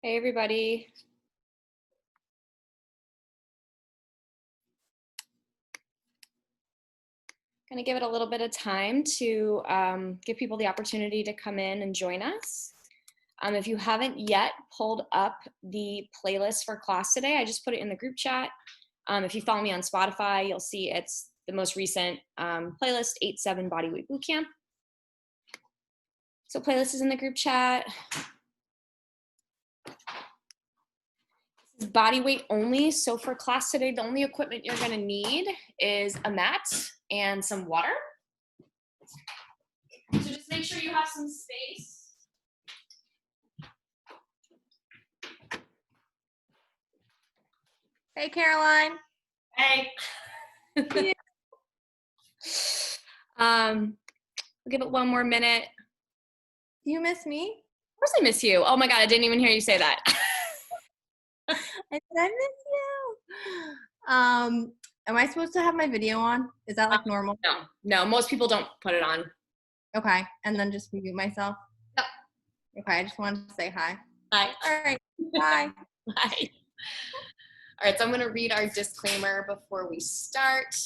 Hey, everybody. Going to give it a little bit of time to give people the opportunity to come in and join us. If you haven't yet pulled up the playlist for class today, I just put it in the group chat. If you follow me on Spotify, you'll see it's the most recent playlist, 8-7 Bodyweight Bootcamp. So playlist is in the group chat. This is body weight only. So for class today, the only equipment you're gonna need is a mat and some water. So just make sure you have some space. Hey, Caroline. Hey. We'll give it one more minute. Do you miss me? Of course I miss you. Oh my God, I didn't even hear you say that. I said I miss you. Am I supposed to have my video on? Is that like normal? No, most people don't put it on. Okay, and then just mute myself? Yep. Okay, I just wanted to say hi. Hi. All right, bye. Bye. All right, so I'm gonna read our disclaimer before we start.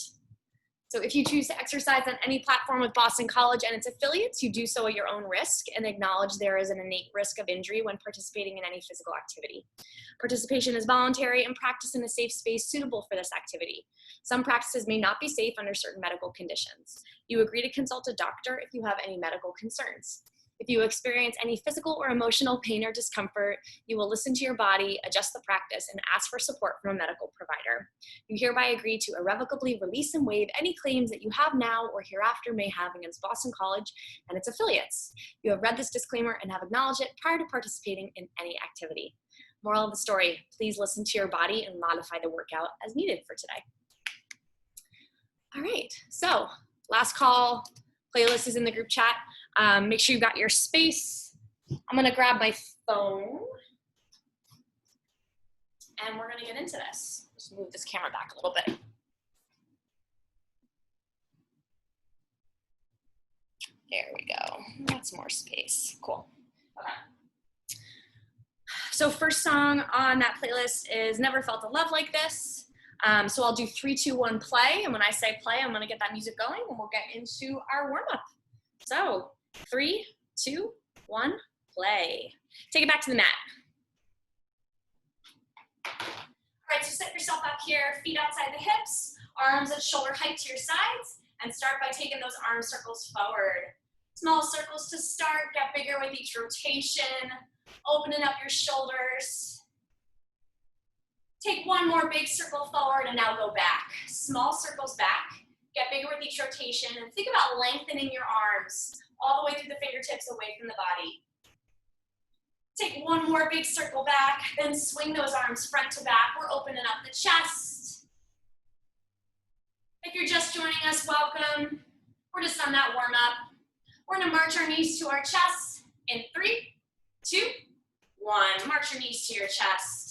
So if you choose to exercise on any platform with Boston College and its affiliates, you do so at your own risk and acknowledge there is an innate risk of injury when participating in any physical activity. Participation is voluntary and practice in a safe space suitable for this activity. Some practices may not be safe under certain medical conditions. You agree to consult a doctor if you have any medical concerns. If you experience any physical or emotional pain or discomfort, you will listen to your body, adjust the practice, and ask for support from a medical provider. You hereby agree to irrevocably release and waive any claims that you have now or hereafter may have against Boston College and its affiliates. You have read this disclaimer and have acknowledged it prior to participating in any activity. Moral of the story, please listen to your body and modify the workout as needed for today. All right, so last call, playlist is in the group chat. Make sure you've got your space. I'm gonna grab my phone and we're gonna get into this. Just move this camera back a little bit. There we go, that's more space, cool. Okay. So first song on that playlist is Never Felt a Love Like This. So I'll do 3, 2, 1, play. And when I say play, I'm gonna get that music going and we'll get into our warm up. So 3, 2, 1, play. Take it back to the mat. All right, so set yourself up here, feet outside the hips, arms at shoulder height to your sides, and start by taking those arm circles forward. Small circles to start, get bigger with each rotation, opening up your shoulders. Take one more big circle forward and now go back. Small circles back, get bigger with each rotation, and think about lengthening your arms all the way through the fingertips away from the body. Take one more big circle back, then swing those arms front to back. We're opening up the chest. If you're just joining us, welcome. We're just on that warm up. We're gonna march our knees to our chest in 3, 2, 1. March your knees to your chest.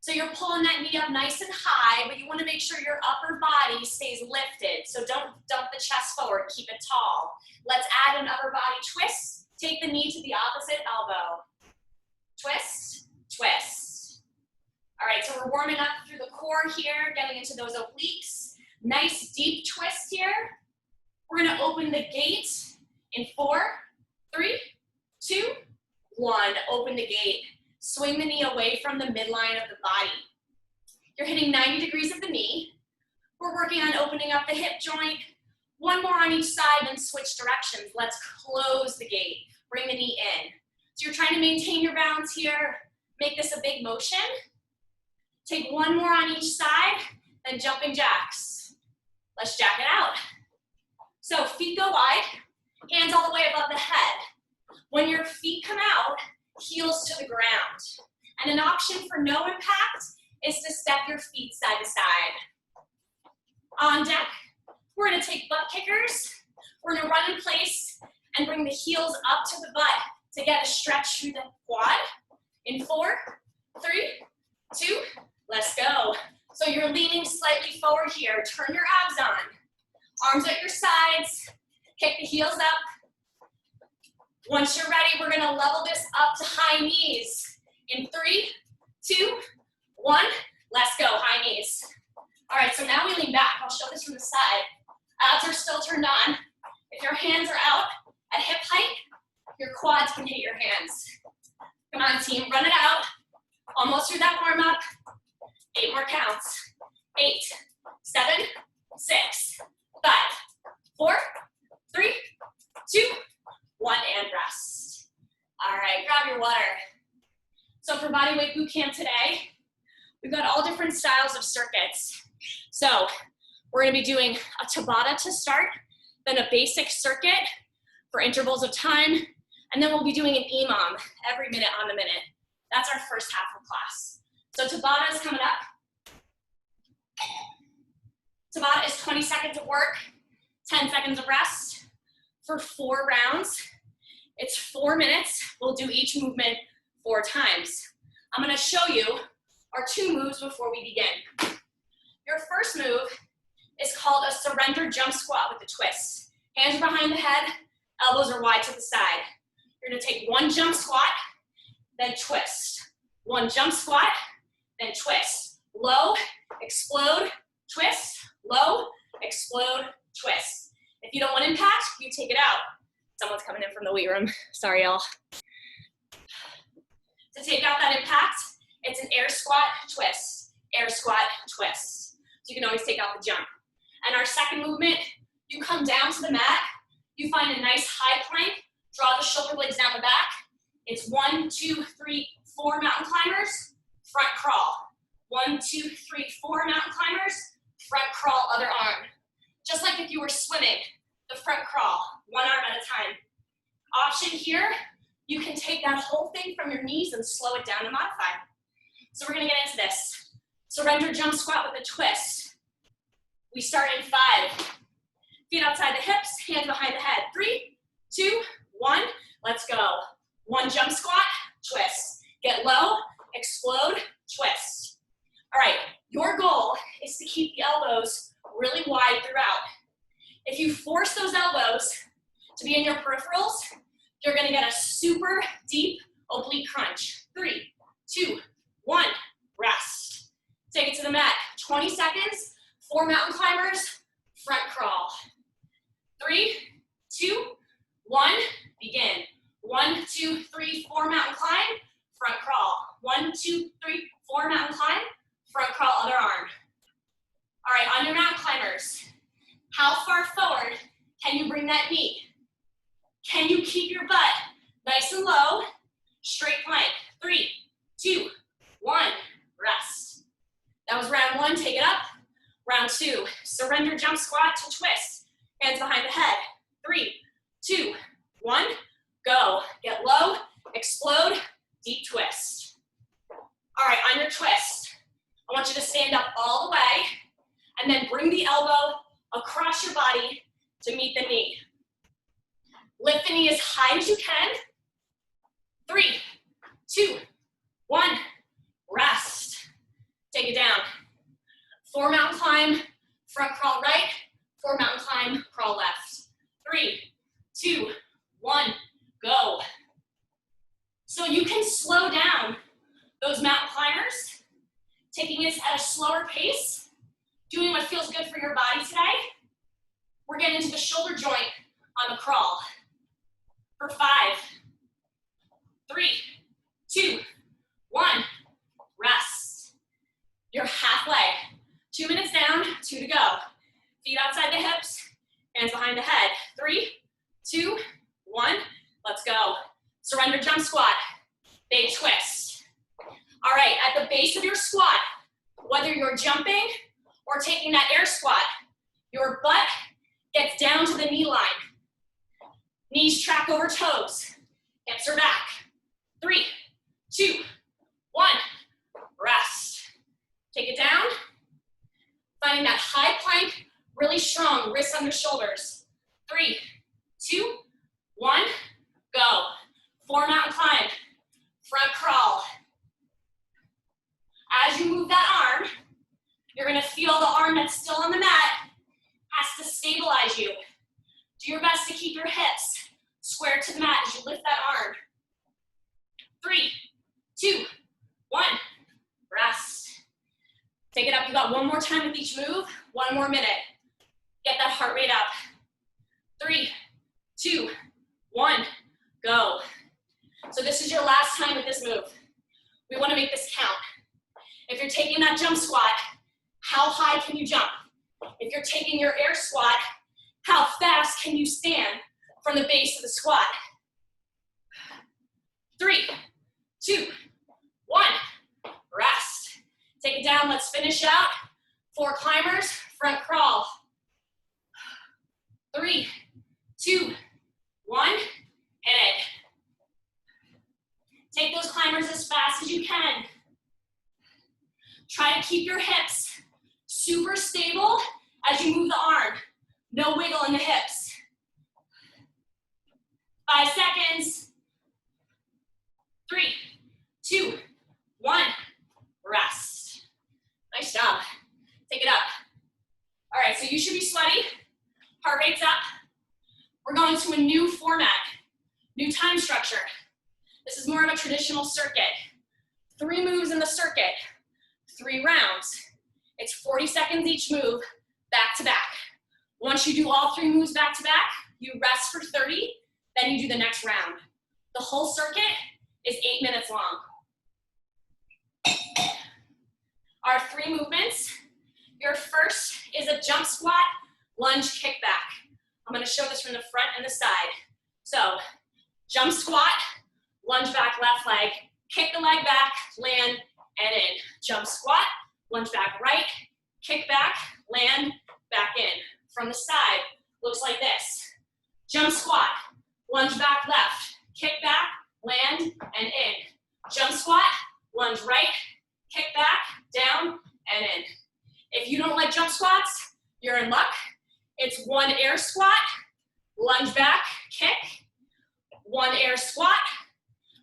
So you're pulling that knee up nice and high, but you wanna make sure your upper body stays lifted. So don't dump the chest forward, keep it tall. Let's add an upper body twist. Take the knee to the opposite elbow. Twist, twist. All right, so we're warming up through the core here, getting into those obliques. Nice deep twist here. We're gonna open the gate in 4, 3, 2, 1. Open the gate. Swing the knee away from the midline of the body. You're hitting 90 degrees of the knee. We're working on opening up the hip joint. One more on each side, then switch directions. Let's close the gate. Bring the knee in. So you're trying to maintain your balance here. Make this a big motion. Take one more on each side, then jumping jacks. Let's jack it out. So feet go wide, hands all the way above the head. When your feet come out, heels to the ground. And an option for no impact is to step your feet side to side. On deck, we're gonna take butt kickers. We're gonna run in place and bring the heels up to the butt. to get a stretch through the quad. In 4, 3, 2, let's go. So you're leaning slightly forward here. Turn your abs on. Arms at your sides. Kick the heels up. Once you're ready, we're gonna level this up to high knees. In 3, 2, 1, let's go, high knees. All right, so now we lean back. I'll show this from the side. Abs are still turned on. If your hands are out at hip height, your quads can hit your hands. Come on, team, run it out. Almost through that warm up. 8 more counts. 8, 7, 6, 5, 4, 3, 2, 1, and rest. All right, grab your water. So for bodyweight boot camp today, we've got all different styles of circuits. So we're gonna be doing a Tabata to start, then a basic circuit for intervals of time, and then we'll be doing an EMOM every minute on the minute. That's our first half of class. So Tabata is coming up. Tabata is 20 seconds of work, 10 seconds of rest for 4 rounds. It's 4 minutes. We'll do each movement 4 times. I'm gonna show you our 2 moves before we begin. Your first move is called a surrender jump squat with a twist. Hands are behind the head, elbows are wide to the side. You're gonna take 1 jump squat, then twist. 1 jump squat, then twist. Low, explode, twist, low, explode, twist. If you don't want impact, you take it out. Someone's coming in from the weight room. Sorry, y'all. To take out that impact, it's an air squat, twist, air squat, twist. So you can always take out the jump. And our second movement, you come down to the mat, you find a nice high plank, draw the shoulder blades down the back. It's 1, 2, 3, 4 mountain climbers, front crawl. 1, 2, 3, 4 mountain climbers, front crawl, other arm. Just like if you were swimming, the front crawl, 1 arm at a time. Option here, you can take that whole thing from your knees and slow it down to modify. So we're gonna get into this. Surrender jump squat with a twist. We start in 5. Feet outside the hips, hands behind the head. 3, 2, 1, let's go. 1 jump squat, twist. Get low, explode, twist. All right, your goal is to keep the elbows really wide throughout. If you force those elbows to be in your peripherals, you're gonna get a super deep oblique crunch. 3, 2, 1, rest. Take it to the mat. 20 seconds, 4 mountain climbers, front crawl. 3, 2, 1, begin. 1, 2, 3, 4 mountain climb, front crawl. 1, 2, 3, 4 mountain climb, front crawl, other arm. All right, on your mountain climbers, how far forward can you bring that knee? Can you keep your butt nice and low? Straight plank. 3, 2, 1, rest. That was round 1, take it up. Round 2, surrender jump squat to twist. Hands behind the head. 3, 2, 1, go. Get low, explode, deep twist. All right, on your twist, I want you to stand up all the way and then bring the elbow across your body to meet the knee. Lift the knee as high as you can. 3, 2, 1, rest. Take it down. 4 mountain climb, front crawl right, 4 mountain climb, crawl left. 3, 2, 1, go. So you can slow down those mountain climbers, taking it at a slower pace, doing what feels good for your body today. We're getting into the shoulder joint on the crawl. For 5, 3, 2, 1, rest. You're halfway. 2 minutes down, 2 to go. Feet outside the hips, hands behind the head. 3, 2, 1, let's go. Surrender jump squat, big twist. All right, at the base of your squat, whether you're jumping or taking that air squat, your butt gets down to the knee line. Knees track over toes, hips are back. 3, 2, 1, rest. Take it down. Finding that high plank, really strong, wrists under shoulders. 3, 2, 1, go. 4 You're gonna feel the arm that's still on the mat has to stabilize you. Do your best to keep your hips square to the mat as you lift that arm. 3, 2, 1, rest. Take it up, you got one more time with each move, one more minute. Get that heart rate up. 3, 2, 1, go. So this is your last time with this move. We wanna make this count. If you're taking that jump squat, how high can you jump? If you're taking your air squat, how fast can you stand from the base of the squat? 3, 2, 1, rest. Take it down, let's finish out. 4 climbers, front crawl. 3, 2, 1, hit it. Take those climbers as fast as you can. Try to keep your hips super stable as you move the arm. No wiggle in the hips. 5 seconds. 3, 2, 1, rest. Nice job. Take it up. All right, so you should be sweaty. Heart rate's up. We're going to a new format, new time structure. This is more of a traditional circuit. 3 moves in the circuit, 3 rounds. It's 40 seconds each move, back to back. Once you do all 3 moves back to back, you rest for 30, then you do the next round. The whole circuit is 8 minutes long. Our 3 movements. Your first is a jump squat, lunge, kick back. I'm gonna show this from the front and the side. So, jump squat, lunge back left leg, kick the leg back, land, and in. Jump squat, lunge back right, kick back, land, back in. From the side, looks like this. Jump squat, lunge back left, kick back, land, and in. Jump squat, lunge right, kick back, down, and in. If you don't like jump squats, you're in luck. It's 1 air squat, lunge back, kick, 1 air squat,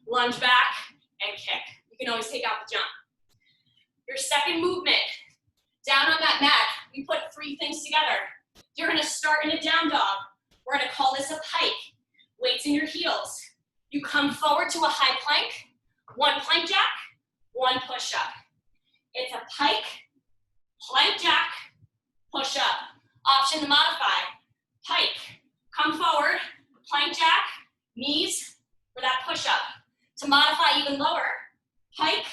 lunge back, and kick. You can always take out the jump. Your second movement, down on that mat, we put 3 things together. You're gonna start in a down dog. We're gonna call this a pike. Weights in your heels. You come forward to a high plank, 1 plank jack, 1 push up. It's a pike, plank jack, push up. Option to modify, pike, come forward, plank jack, knees for that push up. To modify even lower, pike,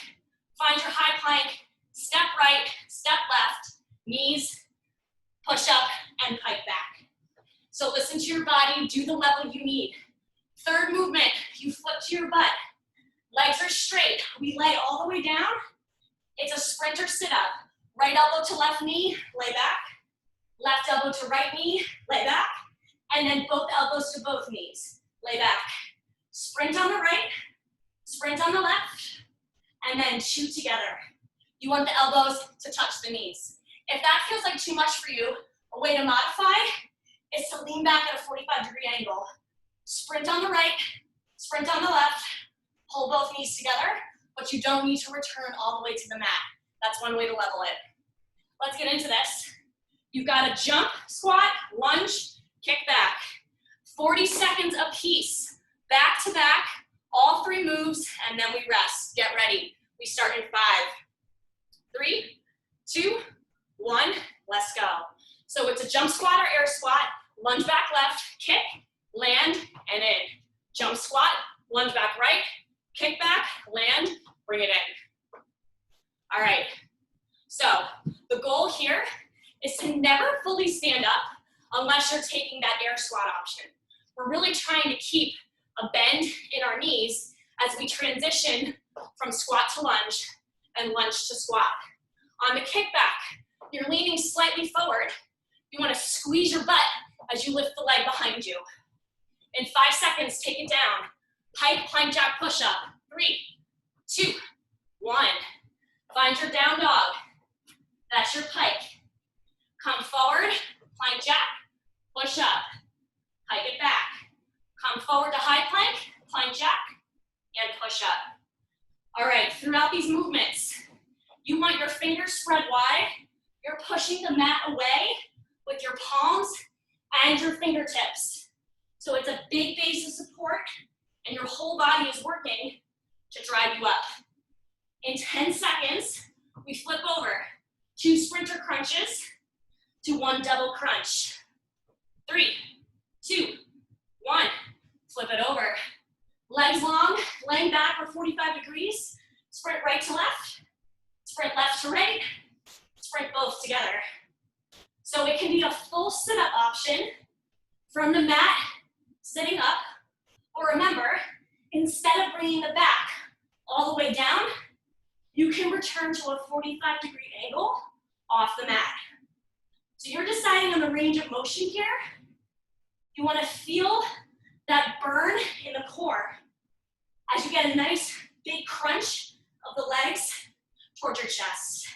find your high plank, step right, step left, knees, push up, and pike back. So listen to your body, do the level you need. Third movement, you flip to your butt. Legs are straight, we lay all the way down. It's a sprinter sit-up. Right elbow to left knee, lay back. Left elbow to right knee, lay back. And then both elbows to both knees, lay back. Sprint on the right, sprint on the left, and then 2 together. You want the elbows to touch the knees. If that feels like too much for you, a way to modify is to lean back at a 45-degree angle. Sprint on the right, sprint on the left, pull both knees together, but you don't need to return all the way to the mat. That's one way to level it. Let's get into this. You've got a jump, squat, lunge, kick back. 40 seconds apiece, back to back, all 3 moves, and then we rest. Get ready. We start in 5, 3, 2, 1, let's go. So it's a jump squat or air squat, lunge back left, kick, land, and in. Jump squat, lunge back right, kick back, land, bring it in. All right, so the goal here is to never fully stand up unless you're taking that air squat option. We're really trying to keep a bend in our knees as we transition from squat to lunge and lunge to squat. On the kickback, you're leaning slightly forward. You want to squeeze your butt as you lift the leg behind you. In 5 seconds, take it down. Pike, plank jack, push up. 3, 2, 1. Find your down dog. That's your pike. Come forward, plank jack, push up. Pike it back. Come forward to high plank jack, and push up. All right, throughout these movements, you want your fingers spread wide, You're pushing the mat away with your palms and your fingertips. So it's a big base of support, and your whole body is working to drive you up. In 10 seconds, we flip over 2 sprinter crunches to 1 double crunch. 3, 2, 1, flip it over. Legs long, laying back for 45 degrees. Sprint right to left, sprint left to right, sprint both together. So it can be a full sit-up option from the mat, sitting up, or remember, instead of bringing the back all the way down, you can return to a 45-degree angle off the mat. So you're deciding on the range of motion here. You want to feel that burn in the core as you get a nice big crunch of the legs towards your chest.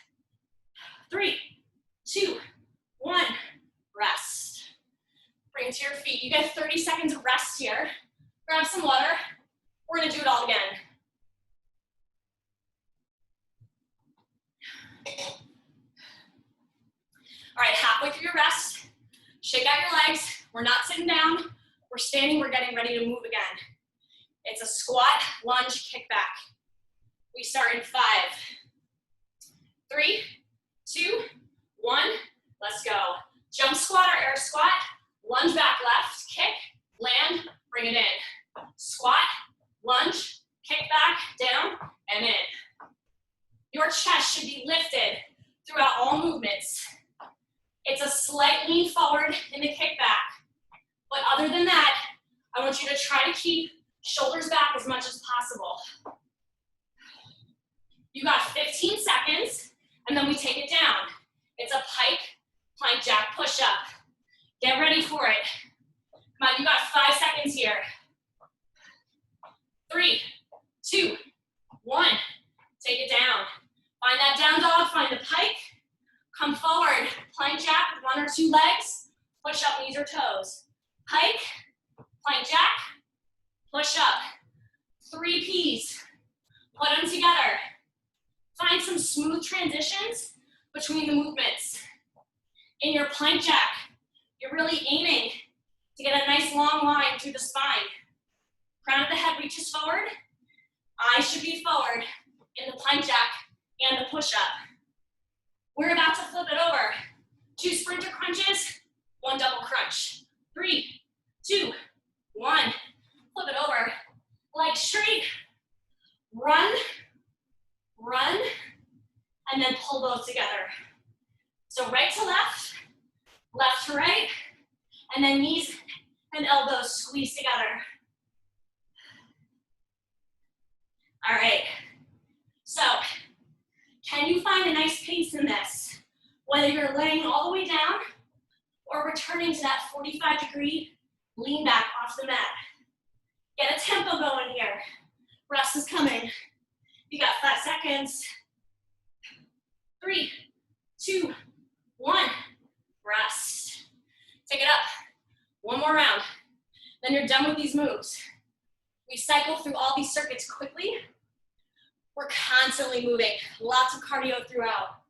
3, 2, 1, rest. Bring it to your feet. You get 30 seconds of rest here. Grab some water. We're gonna do it all again. All right, halfway through your rest, shake out your legs. We're not sitting down. We're standing, we're getting ready to move again. It's a squat, lunge, kick back. We start in 5, 3, 2, 1, let's go. Jump squat or air squat, lunge back left, kick, land, bring it in. Squat, lunge, kick back, down, and in. Your chest should be lifted throughout all movements. It's a slight lean forward in the kick back. But other than that, I want you to try to keep shoulders back as much as possible. You got 15 seconds, and then we take it down. It's a pike, plank jack, push-up. Get ready for it. Come on, you got 5 seconds here. 3, 2, 1, take it down. Find that down dog, find the pike. Come forward, plank jack with 1 or 2 legs. Push up, knees or toes. Pike, plank jack, push up. 3 Ps. Put them together. Find some smooth transitions between the movements. In your plank jack, you're really aiming to get a nice long line through the spine. Crown of the head reaches forward. Eyes should be forward in the plank jack and the push-up. We're about to flip it over. 2 sprinter crunches, 1 double crunch. 3, 2, 1. Flip it over. Legs straight. Run, run, and then pull both together. So right to left, left to right, and then knees and elbows squeeze together. All right. So, can you find a nice pace in this? Whether you're laying all the way down or returning to that 45-degree lean back off the mat. Get a tempo going here. Rest is coming. You got 5 seconds. 3, 2, 1, rest. Take it up. 1 more round. Then you're done with these moves. We cycle through all these circuits quickly. We're constantly moving. Lots of cardio throughout.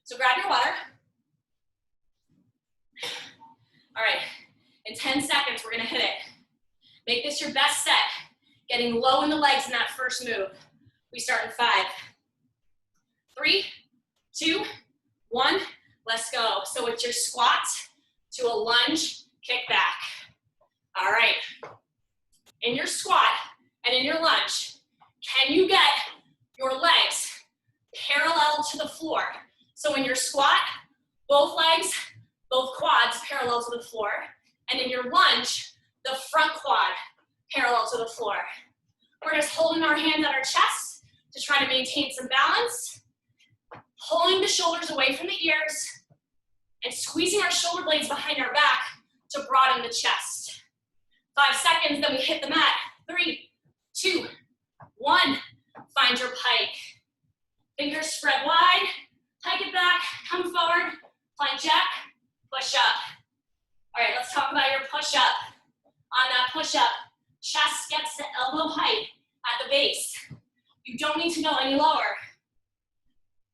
So grab your water. All right, in 10 seconds, we're gonna hit it. Make this your best set, getting low in the legs in that first move. We start in 5, 3, 2, 1, let's go. So it's your squat to a lunge, kick back. All right, in your squat and in your lunge, can you get your legs parallel to the floor? So in your squat, both legs, both quads parallel to the floor, and in your lunge, the front quad parallel to the floor. We're just holding our hands at our chest to try to maintain some balance, pulling the shoulders away from the ears, and squeezing our shoulder blades behind our back to broaden the chest. 5 seconds, then we hit the mat. 3, 2, 1, find your pike. Fingers spread wide, pike it back, come forward, plank jack, push up. All right, let's talk about your push up. On that push up, chest gets to elbow height at the base. You don't need to go any lower.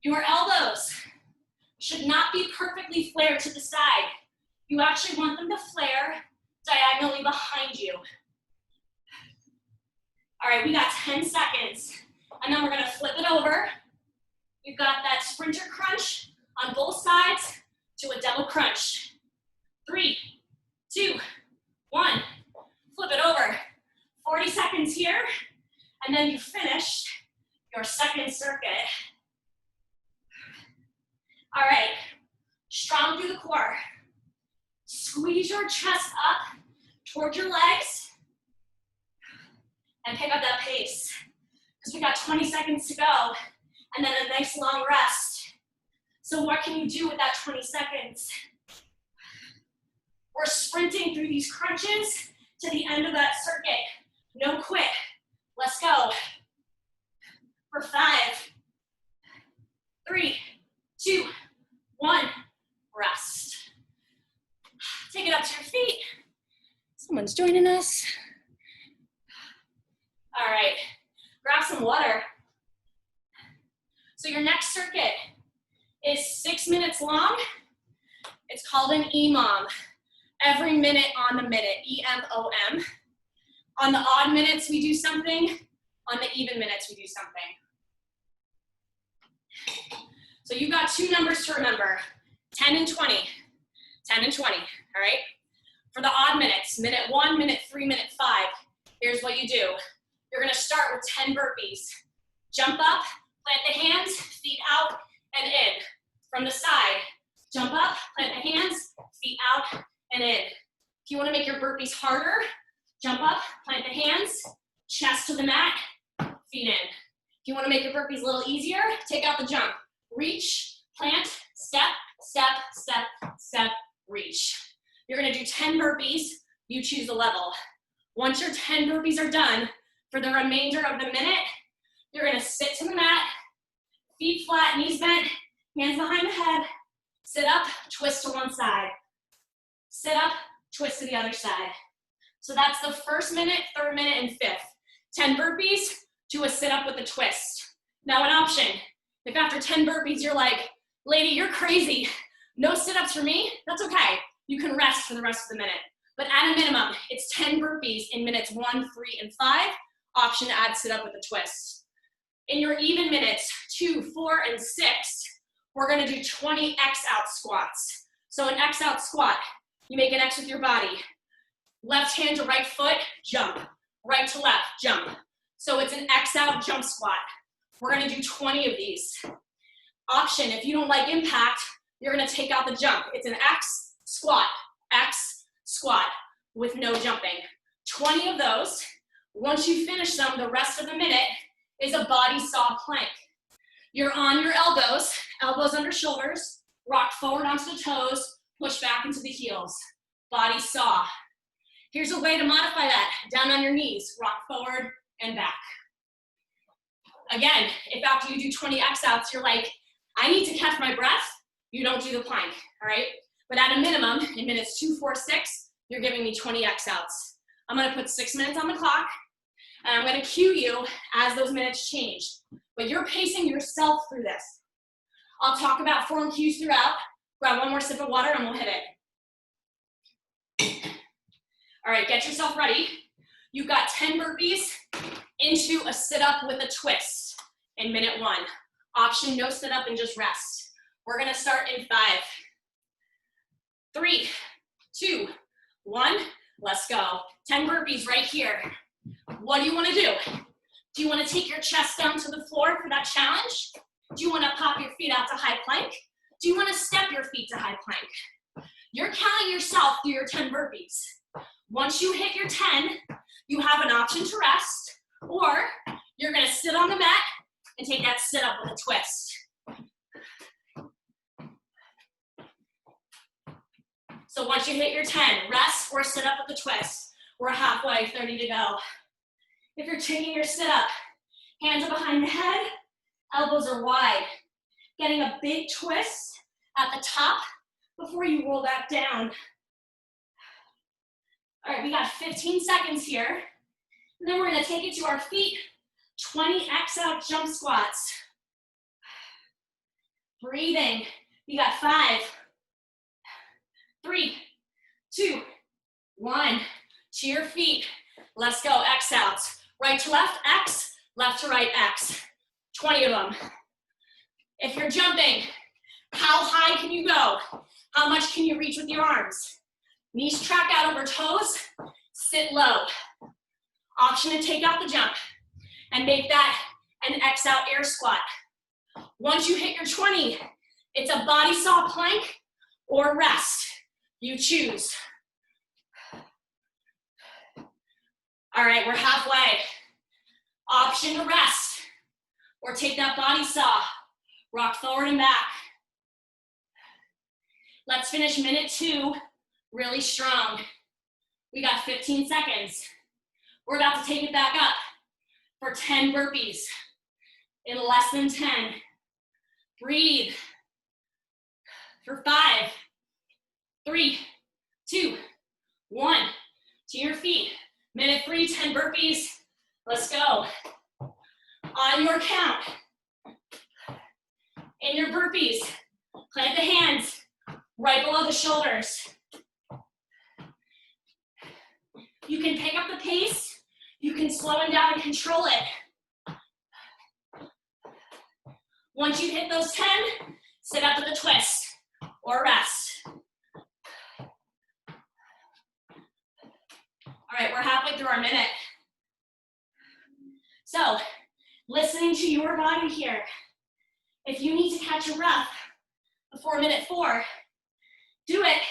Your elbows should not be perfectly flared to the side. You actually want them to flare diagonally behind you. All right, we got 10 seconds. And then we're gonna flip it over. We've got that sprinter crunch on both sides to a double crunch. 3, 2, 1. Flip it over. 40 seconds here. And then you finish your second circuit. All right, strong through the core. Squeeze your chest up towards your legs and pick up that pace. Because we got 20 seconds to go and then a nice long rest. So what can you do with that 20 seconds? We're sprinting through these crunches to the end of that circuit. No quit. Let's go. For 5, 3, 2, 1, rest. Take it up to your feet. Someone's joining us. All right, grab some water. So your next circuit is 6 minutes long. It's called an EMOM. Every minute on the minute, E-M-O-M. On the odd minutes, we do something. On the even minutes, we do something. So you've got 2 numbers to remember, 10 and 20. 10 and 20, all right? For the odd minutes, minute 1, minute 3, minute 5, here's what you do. You're gonna start with 10 burpees. Jump up, plant the hands, feet out and in. From the side, jump up, plant the hands, feet out and in. If you wanna make your burpees harder, jump up, plant the hands, chest to the mat, feet in. If you wanna make your burpees a little easier, take out the jump. Reach, plant, step, step, step, step, reach. You're gonna do 10 burpees, you choose the level. Once your 10 burpees are done, for the remainder of the minute, you're gonna sit to the mat, feet flat, knees bent, hands behind the head, sit up, twist to one side. Sit up, twist to the other side. So that's the first minute, third minute, and fifth. 10 burpees, do a sit up with a twist. Now an option, if after 10 burpees you're like, lady, you're crazy, no sit-ups for me, that's okay. You can rest for the rest of the minute. But at a minimum, it's 10 burpees in minutes 1, 3, and 5. Option to add sit-up with a twist. In your even minutes, 2, 4, and 6, we're gonna do 20 X-out squats. So an X-out squat, you make an X with your body. Left hand to right foot, jump. Right to left, jump. So it's an X-out jump squat. We're gonna do 20 of these. Option, if you don't like impact, you're gonna take out the jump. It's an X squat with no jumping. 20 of those. Once you finish them, the rest of the minute is a body saw plank. You're on your elbows, elbows under shoulders, rock forward onto the toes, push back into the heels. Body saw. Here's a way to modify that. Down on your knees, rock forward and back. Again, if after you do 20 X-outs, you're like, I need to catch my breath, you don't do the plank, all right? But at a minimum, in minutes 2, 4, 6, you're giving me 20 X-outs. I'm gonna put 6 minutes on the clock, and I'm gonna cue you as those minutes change. But you're pacing yourself through this. I'll talk about form cues throughout. Grab one more sip of water and we'll hit it. All right, get yourself ready. You've got 10 burpees into a sit-up with a twist in minute 1. Option, no sit-up and just rest. We're gonna start in 5, 3, 2, 1, let's go. 10 burpees right here. What do you wanna do? Do you wanna take your chest down to the floor for that challenge? Do you wanna pop your feet out to high plank? Do you wanna step your feet to high plank? You're counting yourself through your 10 burpees. Once you hit your 10, you have an option to rest, or you're gonna sit on the mat and take that sit up with a twist. So once you hit your 10, rest or sit up with a twist. We're halfway, 30 to go. If you're taking your sit up, hands are behind the head, elbows are wide. Getting a big twist at the top before you roll back down. All right, we got 15 seconds here. And then we're gonna take it to our feet. 20 X-out jump squats. Breathing. We got 5, 3, 2, 1. To your feet. Let's go. X out. Right to left, X. Left to right, X. 20 of them. If you're jumping, how high can you go? How much can you reach with your arms? Knees track out over toes. Sit low. Option to take out the jump and make that an X out air squat. Once you hit your 20, it's a body saw plank or rest. You choose. All right, we're halfway. Option to rest or take that body saw. Rock forward and back. Let's finish minute 2 really strong. We got 15 seconds. We're about to take it back up for 10 burpees in less than 10. Breathe for 5, 3, 2, 1. To your feet. Minute 3, 10 burpees. Let's go. On your count. In your burpees, plant the hands right below the shoulders. You can pick up the pace. You can slow it down and control it. Once you hit those 10, sit up with a twist or rest. All right, we're halfway through our minute. So, listening to your body here. If you need to catch your breath before minute 4, do it.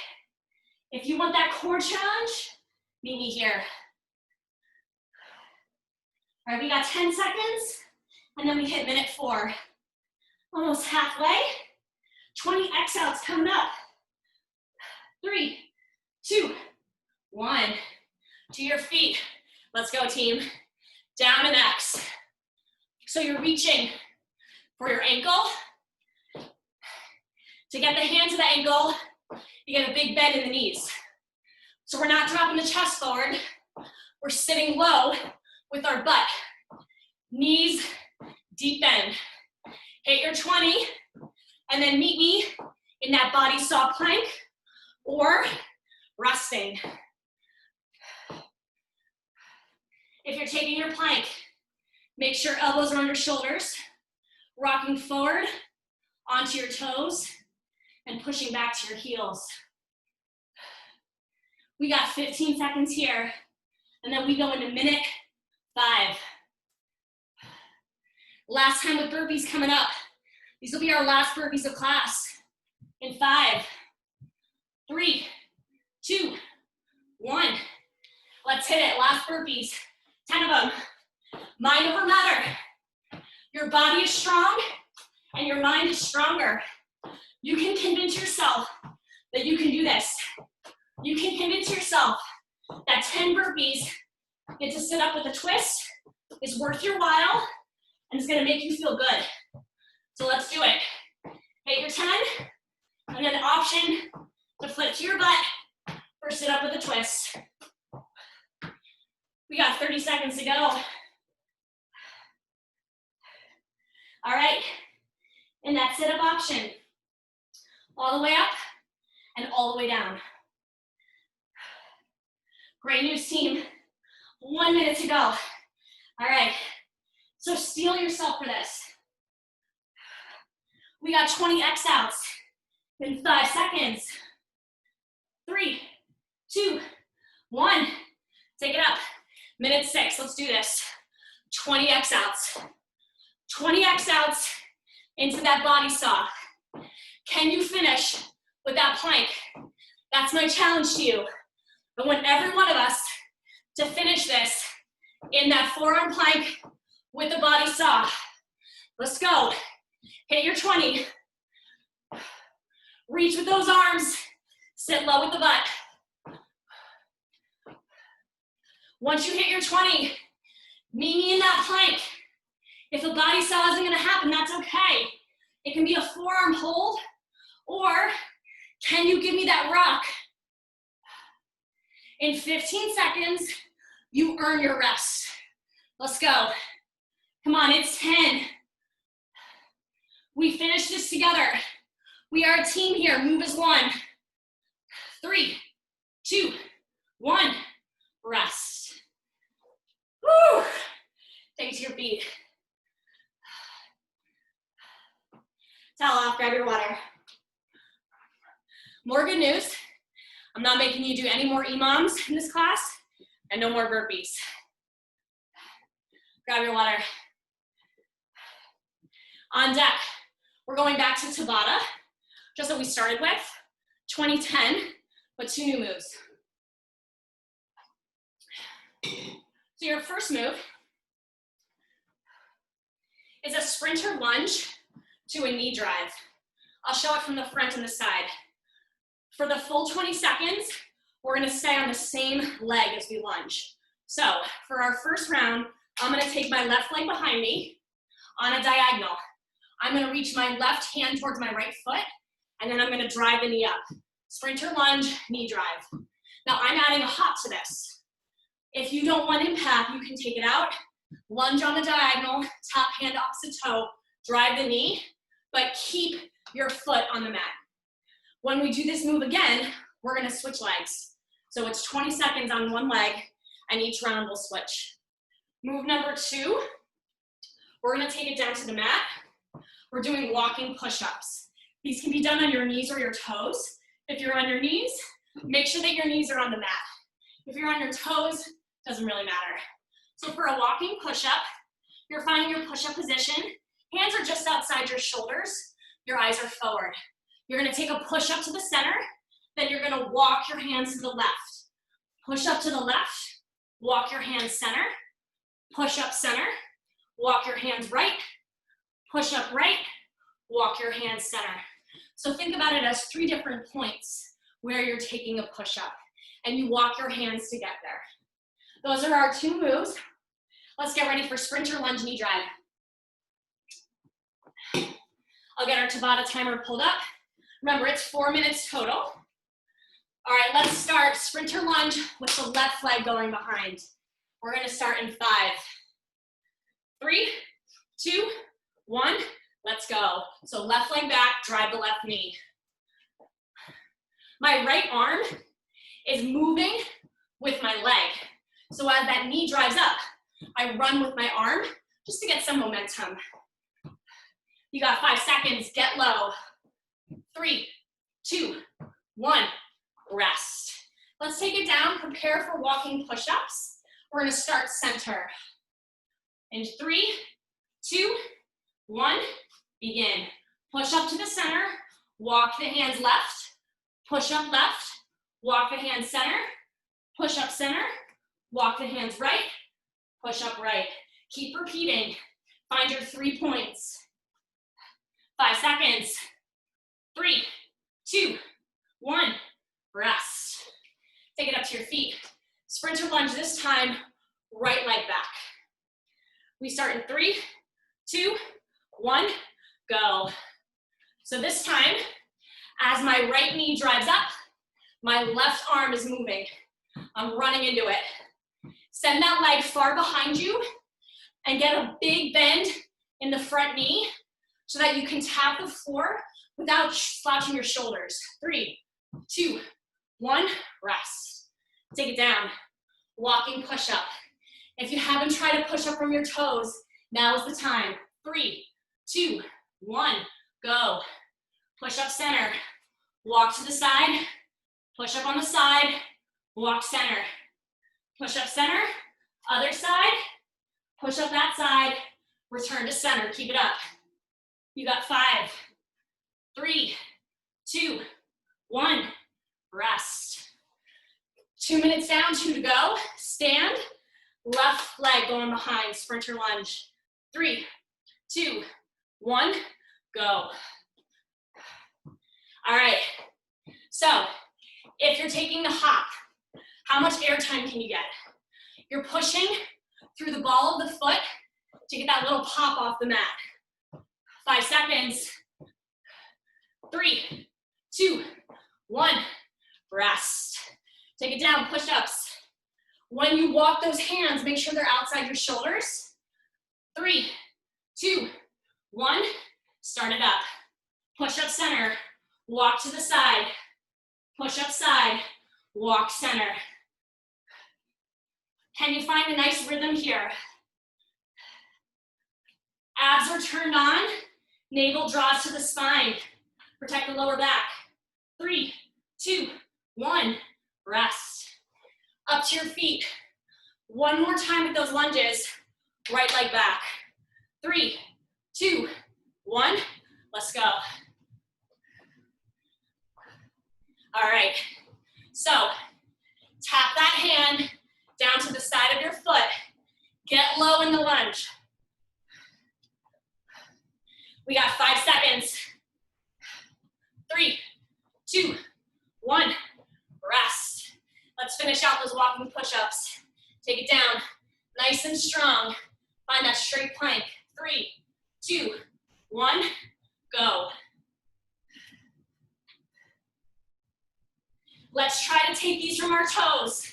If you want that core challenge, meet me here. All right, we got 10 seconds, and then we hit minute 4. Almost halfway. 20 X outs coming up. 3, 2, 1. To your feet. Let's go, team. Down and X. So you're reaching for your ankle. To get the hand to the ankle, you get a big bend in the knees. So we're not dropping the chest forward. We're sitting low with our butt. Knees, deep bend. Hit your 20, and then meet me in that body saw plank or resting. If you're taking your plank, make sure elbows are on your shoulders, rocking forward onto your toes, and pushing back to your heels. We got 15 seconds here, and then we go into minute 5. Last time with burpees coming up. These will be our last burpees of class. In 5, 3, 2, 1. Let's hit it. Last burpees. 10 of them. Mind over matter. Your body is strong and your mind is stronger. You can convince yourself that you can do this. You can convince yourself that 10 burpees and to sit up with a twist is worth your while and it's gonna make you feel good. So let's do it. Hit your 10, and then the option to flip to your butt or sit up with a twist. We got 30 seconds to go. All right, and that sit-up option. All the way up and all the way down. Great news, team. 1 minute to go. All right, so steel yourself for this. We got 20 X outs in 5 seconds. 3, 2, 1. Take it up. Minute 6, let's do this. 20 X outs. 20 X outs into that body saw. Can you finish with that plank? That's my challenge to you. I want every one of us to finish this in that forearm plank with the body saw. Let's go. Hit your 20. Reach with those arms. Sit low with the butt. Once you hit your 20, meet me in that plank. If a body saw isn't gonna happen, that's okay. It can be a forearm hold, or can you give me that rock? In 15 seconds, you earn your rest. Let's go. Come on, it's 10. We finish this together. We are a team here. Move as one. 3, 2, 1. Rest. Woo! Take it to your feet. Towel off, grab your water. More good news. I'm not making you do any more EMOMs in this class, and no more burpees. Grab your water. On deck, we're going back to Tabata, just what we started with, 2010, but 2 new moves. So your first move is a sprinter lunge to a knee drive. I'll show it from the front and the side. For the full 20 seconds, we're gonna stay on the same leg as we lunge. So for our first round, I'm gonna take my left leg behind me on a diagonal. I'm gonna reach my left hand towards my right foot, and then I'm gonna drive the knee up. Sprinter lunge, knee drive. Now I'm adding a hop to this. If you don't want impact, you can take it out, lunge on the diagonal, top hand opposite toe, drive the knee, but keep your foot on the mat. When we do this move again, we're gonna switch legs. So it's 20 seconds on one leg, and each round we'll switch. Move number 2, we're gonna take it down to the mat. We're doing walking push-ups. These can be done on your knees or your toes. If you're on your knees, make sure that your knees are on the mat. If you're on your toes, doesn't really matter. So for a walking push-up, you're finding your push-up position. Hands are just outside your shoulders. Your eyes are forward. You're gonna take a push-up to the center, then you're gonna walk your hands to the left. Push up to the left, walk your hands center, push up center, walk your hands right, push up right, walk your hands center. So think about it as 3 different points where you're taking a push-up, and you walk your hands to get there. Those are our 2 moves. Let's get ready for sprinter lunge knee drive. I'll get our Tabata timer pulled up. Remember, it's 4 minutes total. All right, let's start sprinter lunge with the left leg going behind. We're gonna start in 5, 3, 2, 1, let's go. So left leg back, drive the left knee. My right arm is moving with my leg. So as that knee drives up, I run with my arm just to get some momentum. You got 5 seconds, get low. 3, 2, 1, rest. Let's take it down, prepare for walking push-ups. We're gonna start center. In 3, 2, 1, begin. Push up to the center, walk the hands left, push up left, walk the hands center, push up center, walk the hands right, push up right. Keep repeating. Find your 3 points. 5 seconds. 3, 2, 1, rest. Take it up to your feet. Sprinter lunge this time, right leg back. We start in 3, 2, 1, go. So this time, as my right knee drives up, my left arm is moving. I'm running into it. Send that leg far behind you and get a big bend in the front knee so that you can tap the floor without slouching your shoulders. 3, 2, 1, rest. Take it down. Walking push-up. If you haven't tried a push-up from your toes, now is the time. 3, 2, 1, go. Push up center. Walk to the side. Push up on the side. Walk center. Push up center. Other side. Push up that side. Return to center. Keep it up. You got 5, 3, 2, 1, rest. 2 minutes down, 2 to go. Stand, left leg going behind, sprinter lunge. 3, 2, 1, go. All right, so if you're taking the hop, how much air time can you get? You're pushing through the ball of the foot to get that little pop off the mat. 5 seconds. 3, 2, 1, rest. Take it down, push-ups. When you walk those hands, make sure they're outside your shoulders. 3, 2, 1, start it up. Push up center, walk to the side, push up side, walk center. Can you find a nice rhythm here? Abs are turned on, navel draws to the spine. Protect the lower back. 3, 2, 1, rest. Up to your feet. One more time with those lunges. Right leg back. 3, 2, 1, let's go. All right, so tap that hand down to the side of your foot. Get low in the lunge. We got 5 seconds. 3, 2, 1, rest. Let's finish out those walking push-ups. Take it down, nice and strong. Find that straight plank. 3, 2, 1, go. Let's try to take these from our toes.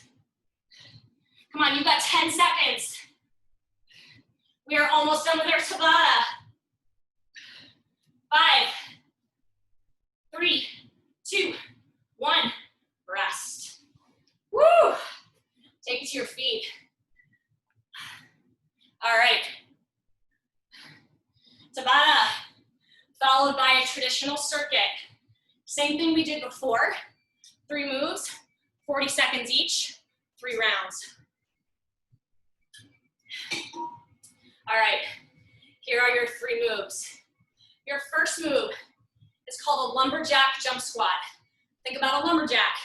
Come on, you've got 10 seconds. We are almost done with our Tabata. 5, 3, 2, 1, rest. Woo! Take it to your feet. All right. Tabata, followed by a traditional circuit. Same thing we did before. 3 moves, 40 seconds each, 3 rounds. All right, here are your 3 moves. Your first move is called a lumberjack jump squat. Think about a lumberjack.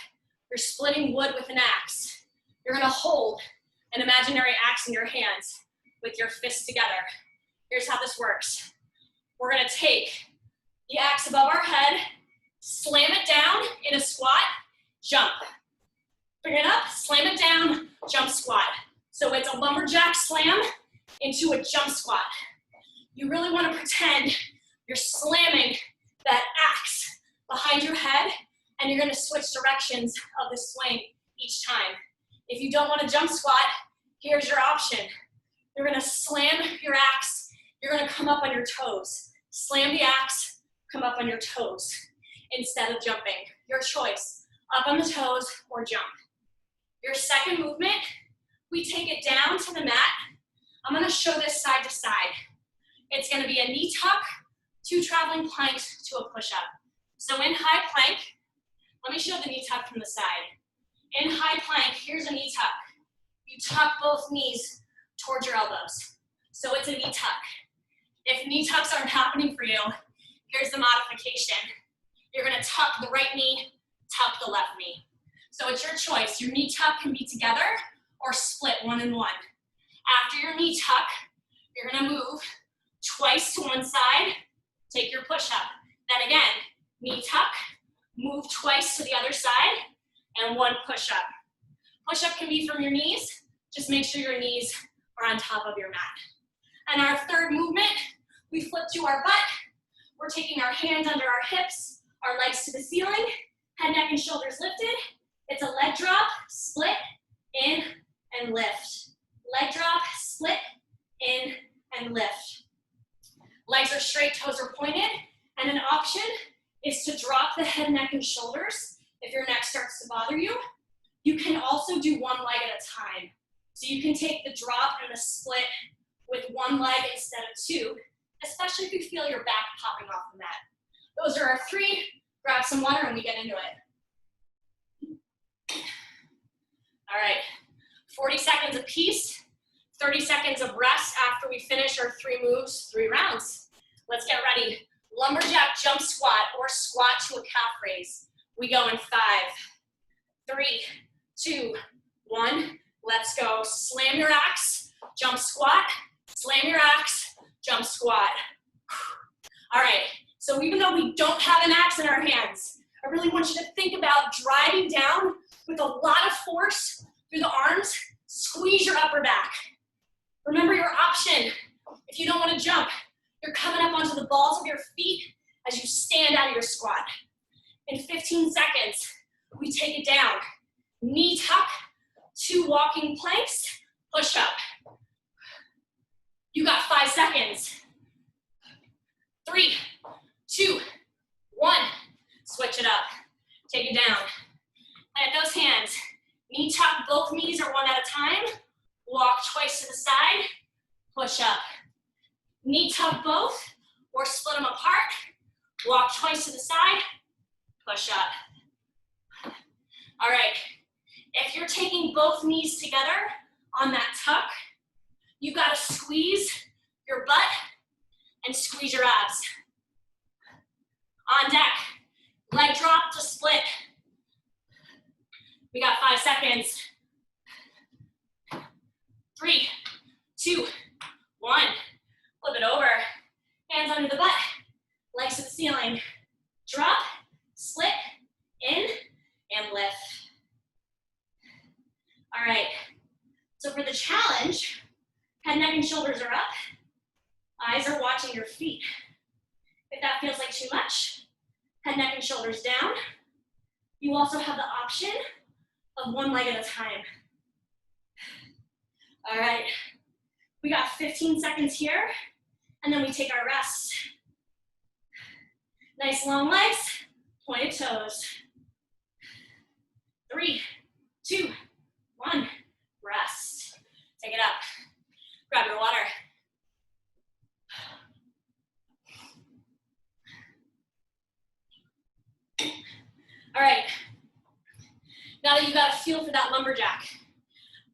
You're splitting wood with an axe. You're gonna hold an imaginary axe in your hands with your fists together. Here's how this works. We're gonna take the axe above our head, slam it down in a squat, jump. Bring it up, slam it down, jump squat. So it's a lumberjack slam into a jump squat. You really wanna pretend you're slamming that axe behind your head and you're gonna switch directions of the swing each time. If you don't want to jump squat, here's your option. You're gonna slam your axe, you're gonna come up on your toes. Slam the axe, come up on your toes instead of jumping. Your choice, up on the toes or jump. Your second movement, we take it down to the mat. I'm gonna show this side to side. It's gonna be a knee tuck, 2 traveling planks to a push-up. So in high plank, let me show the knee tuck from the side. In high plank, here's a knee tuck. You tuck both knees towards your elbows. So it's a knee tuck. If knee tucks aren't happening for you, here's the modification. You're gonna tuck the right knee, tuck the left knee. So it's your choice. Your knee tuck can be together or split 1 and 1. After your knee tuck, you're gonna move twice to one side, take your push-up. Then again, knee tuck, move twice to the other side, and 1 push-up. Push-up can be from your knees. Just make sure your knees are on top of your mat. And our third movement, we flip to our butt. We're taking our hands under our hips, our legs to the ceiling, head, neck, and shoulders lifted. It's a leg drop, split, in, and lift. Leg drop, split, in, and lift. Legs are straight, toes are pointed, and an option is to drop the head, neck, and shoulders if your neck starts to bother you. You can also do 1 leg at a time. So you can take the drop and the split with 1 leg instead of 2, especially if you feel your back popping off the mat. Those are our 3. Grab some water and we get into it. All right, 40 seconds apiece, 30 seconds of rest after we finish our 3 moves, 3 rounds. Let's get ready. Lumberjack jump squat or squat to a calf raise. We go in 5, 3, 2, 1. Let's go. Slam your axe, jump squat, slam your axe, jump squat. All right, so even though we don't have an axe in our hands, I really want you to think about driving down with a lot of force through the arms. Squeeze your upper back. Remember your option. If you don't want to jump, you're coming up onto the balls of your feet as you stand out of your squat. In 15 seconds, we take it down. Knee tuck, 2 walking planks, push up. You got 5 seconds. 3, 2, 1. switch it up. Take it down. Plant those hands. Knee tuck, both knees are one at a time. Walk twice to the side, push up. Knee tuck both, or split them apart. Walk twice to the side, push up. All right, if you're taking both knees together on that tuck, you gotta squeeze your butt and squeeze your abs. On deck, leg drop to split. We got 5 seconds. 3, 2, 1. Flip it over. Hands under the butt. Legs to the ceiling. Drop, split, in, and lift. All right. So for the challenge, head, neck, and shoulders are up. Eyes are watching your feet. If that feels like too much, head, neck, and shoulders down. You also have the option of one leg at a time. All right, we got 15 seconds here, and then we take our rest. Nice long legs, pointed toes. 3, 2, 1, rest. Take it up, grab your water. All right, now that you got a feel for that lumberjack,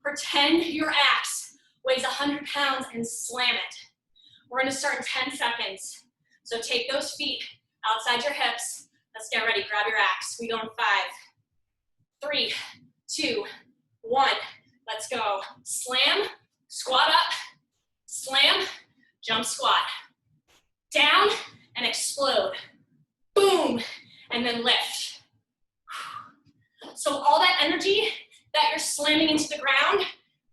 pretend your axe weighs 100 pounds and slam it. We're gonna start in 10 seconds. So take those feet outside your hips. Let's get ready, grab your axe. We go in 5, 3, 2, 1. Let's go. Slam, squat up, slam, jump squat. Down and explode. Boom, and then lift. So all that energy that you're slamming into the ground,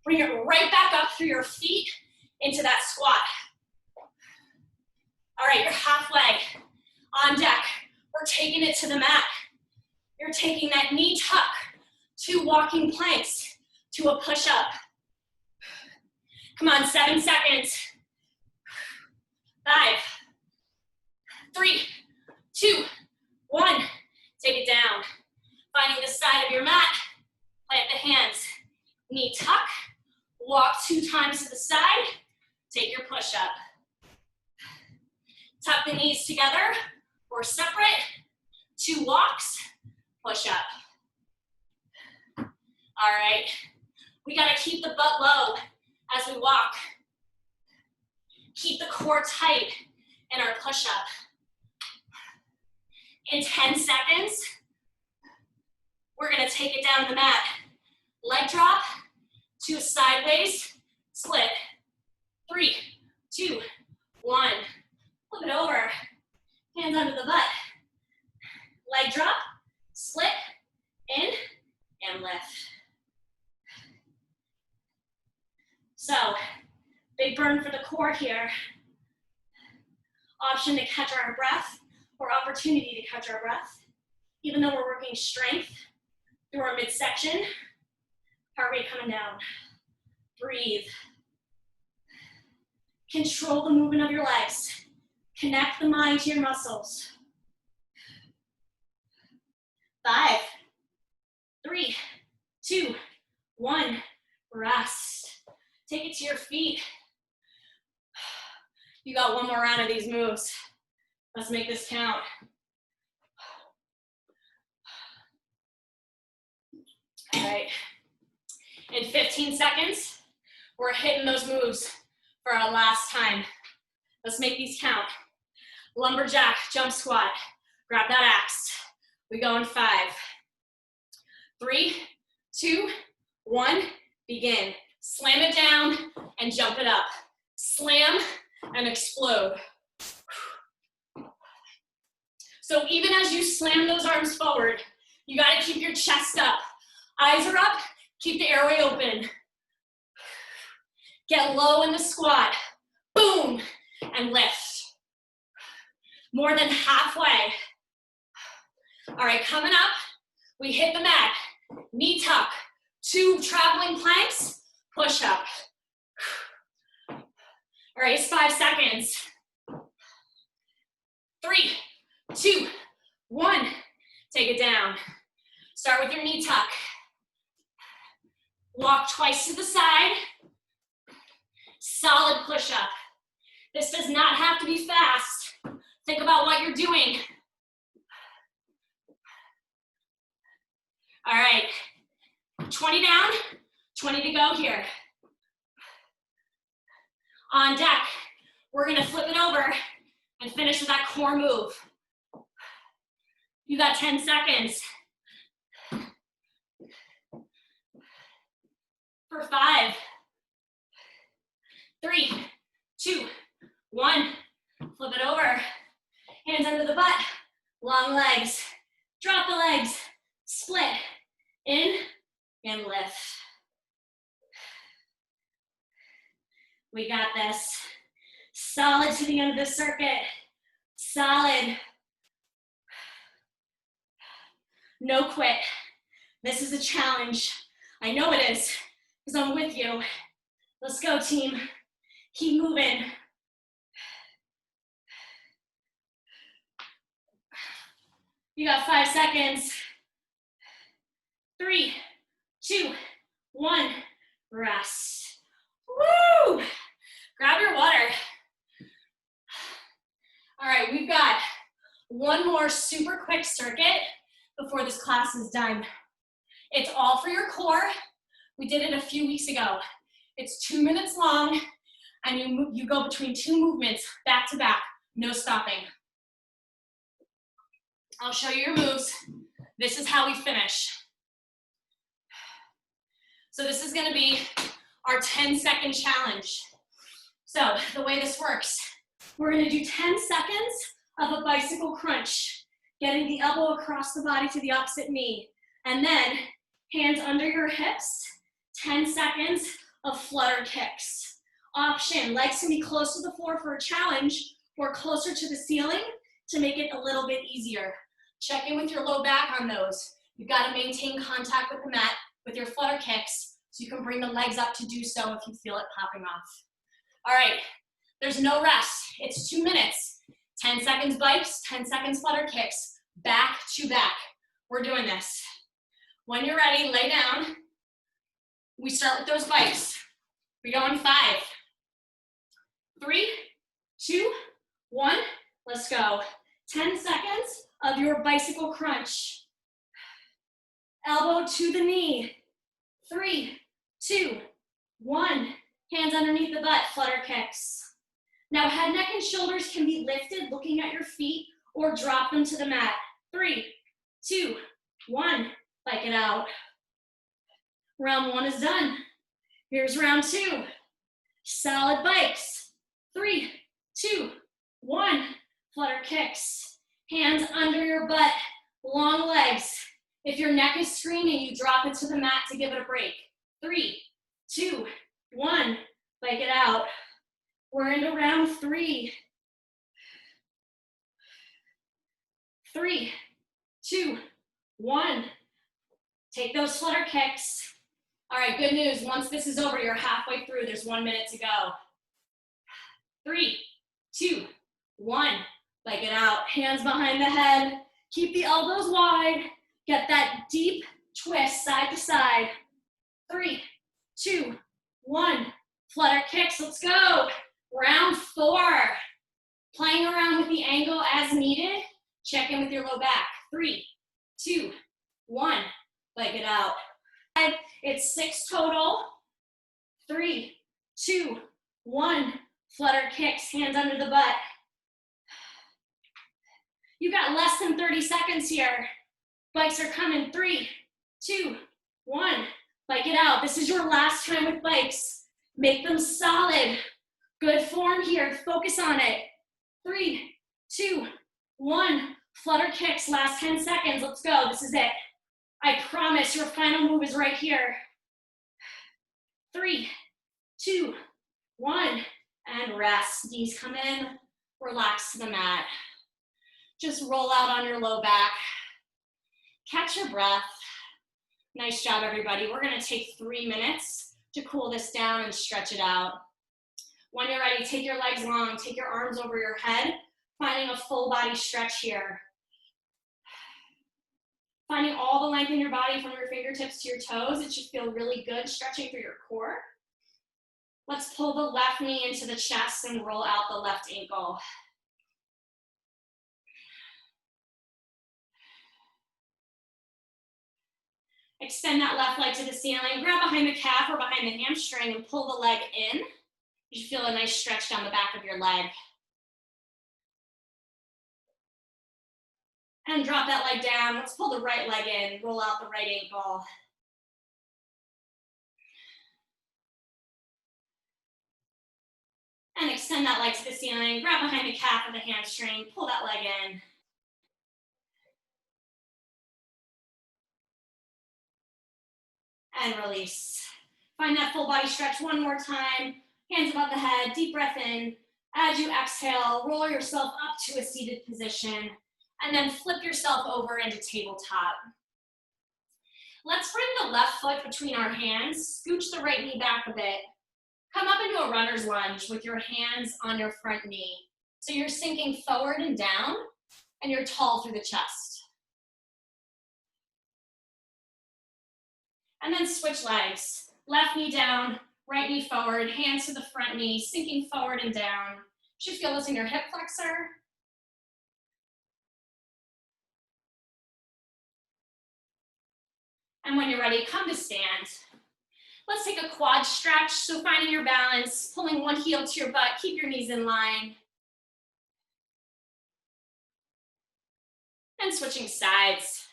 bring it right back up through your feet into that squat. All right, you're halfway. On deck, we're taking it to the mat. You're taking that knee tuck, 2 walking planks to a push-up. Come on, 7 seconds. 5, 3, 2, 1. Take it down. Finding the side of your mat, plant the hands. Knee tuck, walk 2 times to the side, take your push-up. Tuck the knees together or separate, 2 walks, push up. All right, we gotta keep the butt low as we walk. Keep the core tight in our push-up. In 10 seconds, we're gonna take it down to the mat. Leg drop to a sideways split. 3, 2, 1. Flip it over. Hands under the butt. Leg drop, split, in, and lift. So, big burn for the core here. Option to catch our breath, or opportunity to catch our breath. Even though we're working strength through our midsection, heart rate coming down. Breathe. Control the movement of your legs. Connect the mind to your muscles. 5, 3, 2, 1. Rest. Take it to your feet. You got 1 more round of these moves. Let's make this count. All right. In 15 seconds, we're hitting those moves for our last time. Let's make these count. Lumberjack, jump squat. Grab that axe. We go in 5, 3, 2, 1, begin. Slam it down and jump it up. Slam and explode. So even as you slam those arms forward, you gotta keep your chest up. Eyes are up, keep the airway open. Get low in the squat. Boom, and lift. More than halfway. All right, coming up, we hit the mat. Knee tuck, 2 traveling planks, push up. All right, it's 5 seconds. 3, 2, 1. Take it down. Start with your knee tuck. Walk twice to the side. Solid push-up. This does not have to be fast. Think about what you're doing. All right, 20 down, 20 to go here. On deck, we're gonna flip it over and finish with that core move. You got 10 seconds. For 5, 3, 2, 1. Flip it over. Hands under the butt. Long legs. Drop the legs. Split. In and lift. We got this. Solid to the end of the circuit. Solid. No quit. This is a challenge. I know it is, because I'm with you. Let's go, team. Keep moving. You got 5 seconds. 3, 2, 1. Rest. Woo! Grab your water. All right, we've got one more super quick circuit before this class is done. It's all for your core. We did it a few weeks ago. It's 2 minutes long, and you go between 2 movements, back to back, no stopping. I'll show you your moves. This is how we finish. So this is gonna be our 10-second challenge. So the way this works, we're gonna do 10 seconds of a bicycle crunch, getting the elbow across the body to the opposite knee. And then hands under your hips, 10 seconds of flutter kicks. Option, legs can be close to the floor for a challenge or closer to the ceiling to make it a little bit easier. Check in with your low back on those. You've got to maintain contact with the mat with your flutter kicks so you can bring the legs up to do so if you feel it popping off. All right, there's no rest. It's 2 minutes. 10 seconds bikes, 10 seconds flutter kicks, back to back. We're doing this. When you're ready, lay down. We start with those bikes. We go in 5, 3, 2, 1. Let's go. 10 seconds of your bicycle crunch. Elbow to the knee. 3, 2, 1. Hands underneath the butt, flutter kicks. Now head, neck, and shoulders can be lifted looking at your feet or drop them to the mat. 3, 2, 1. Bike it out. Round 1 is done. Here's round 2. Solid bikes. 3, 2, 1. Flutter kicks. Hands under your butt. Long legs. If your neck is screaming, you drop it to the mat to give it a break. 3, 2, 1. Bike it out. We're into round 3. 3, 2, 1. Take those flutter kicks. All right, good news. Once this is over, you're halfway through. There's 1 minute to go. 3, 2, 1. Bike it out. Hands behind the head. Keep the elbows wide. Get that deep twist side to side. 3, 2, 1. Flutter kicks. Let's go. Round 4. Playing around with the angle as needed. Check in with your low back. 3, 2, 1. Bike it out. It's 6 total. 3, 2, 1. Flutter kicks. Hands under the butt. You got less than 30 seconds here. Bikes are coming. 3, 2, 1. Bike it out. This is your last time with bikes. Make them solid. Good form here. Focus on it. 3, 2, 1. Flutter kicks. Last 10 seconds. Let's go. This is it. I promise your final move is right here. 3, 2, 1. And rest. Knees come in. Relax to the mat. Just roll out on your low back. Catch your breath. Nice job, everybody. We're going to take 3 minutes to cool this down and stretch it out. When you're ready, take your legs long. Take your arms over your head, finding a full body stretch here. Finding all the length in your body from your fingertips to your toes. It should feel really good stretching through your core. Let's pull the left knee into the chest and roll out the left ankle. Extend that left leg to the ceiling. Grab behind the calf or behind the hamstring and pull the leg in. You should feel a nice stretch down the back of your leg. And drop that leg down. Let's pull the right leg in. Roll out the right ankle. And extend that leg to the ceiling. Grab behind the calf or the hamstring. Pull that leg in. And release. Find that full body stretch one more time. Hands above the head, deep breath in. As you exhale, roll yourself up to a seated position, and then flip yourself over into tabletop. Let's bring the left foot between our hands, scooch the right knee back a bit. Come up into a runner's lunge with your hands on your front knee. So you're sinking forward and down, and you're tall through the chest. And then switch legs. Left knee down, right knee forward, hands to the front knee, sinking forward and down. Should feel this in your hip flexor. And when you're ready, come to stand. Let's take a quad stretch. So finding your balance, pulling one heel to your butt, keep your knees in line. And switching sides.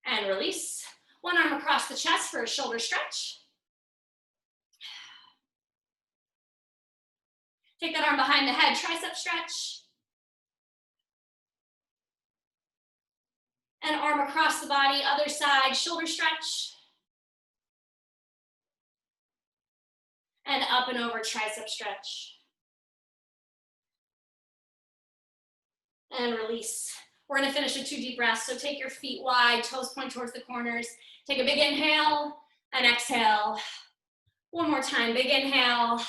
And release. One arm across the chest for a shoulder stretch. Take that arm behind the head, tricep stretch. And arm across the body, other side, shoulder stretch. And up and over, tricep stretch. And release. We're gonna finish with 2 deep breaths, so take your feet wide, toes point towards the corners. Take a big inhale and exhale. One more time, big inhale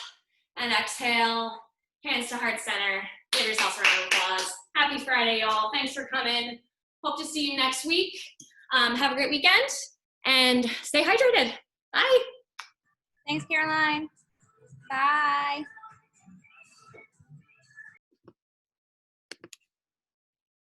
and exhale. Hands to heart center. Give yourself a round of applause. Happy Friday, y'all. Thanks for coming. Hope to see you next week. Have a great weekend and stay hydrated. Bye. Thanks, Caroline. Bye.